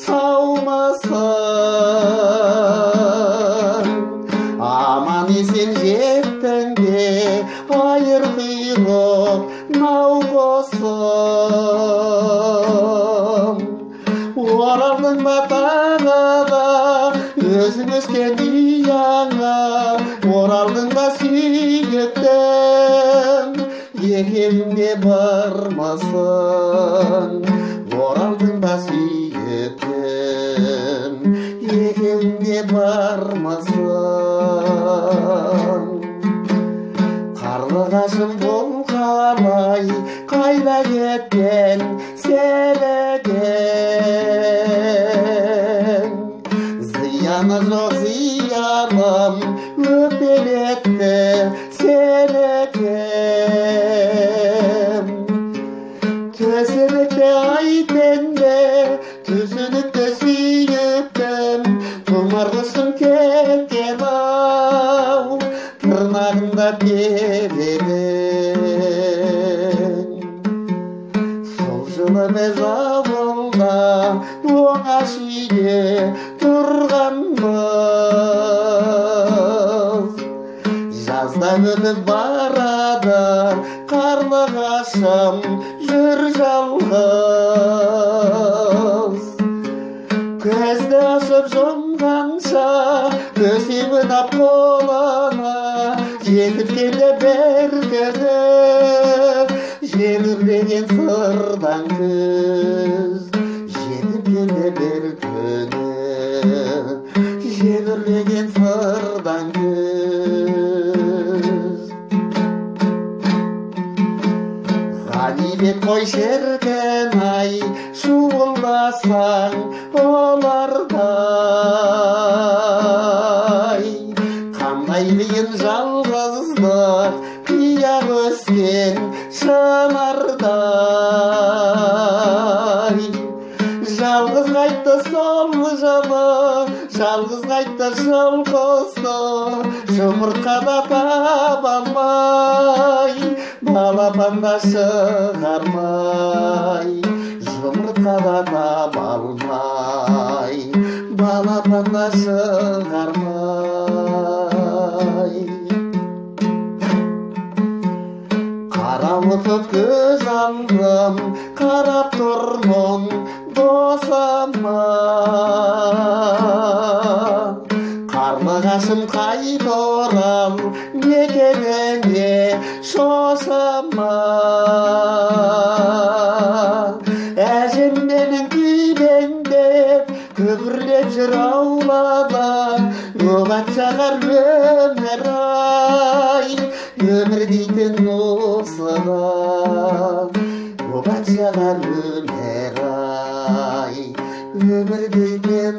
саумысың. Аман есен жеттіңде айыр құйрық науқасым. Оралдың ба тағы да өзің өскен ұяңа, оралдың ба сүйгітім, екеуіңде бармасың. Оралдың ба сүйгітім, екеуіңде бармасың. Қарлығашым бұл қалай, қайда кеткен селеген. Зияны жоқ зиялым өкпелетті селеген. Төсінікті айтенде, түсінікті сүйіктім, тұмар құсым кеткен ау, тырнағында перебен. Сол жылы біз ауылда оңаш үйде тұрғанбыз. Жазда өтіп барады қарлығашым жүр жалғыз. Көзді ашып жұмғанша төсегін ап қолына, жетіп келді бір күні желірленген сырдан күз. Жетіп келді бір күні желірленген сырдан күз. Ғанибет қой шіркін-ай, шуылдасаң олардай. Қандай қиын жалғыздық, қияқ өскен шынардай. Жалғыз қайтты сол жылы, жалғыз қайтты жылқысы, жұмыртқада таба алмай, балапанда шығармай. Жұмыртқада таба алмай, балапанда шығармай. Қарауытып көз алдым, қарап тұрмын досыма. Қарлығашым қайта орал мекеніңе шошыма. Әжем менің күйбеңдеп күбірлеп жүр аулада, оғат жағар өмір-ай, өмір дейтін осыда. Оғат жағар өмір-ай, өмір дейтін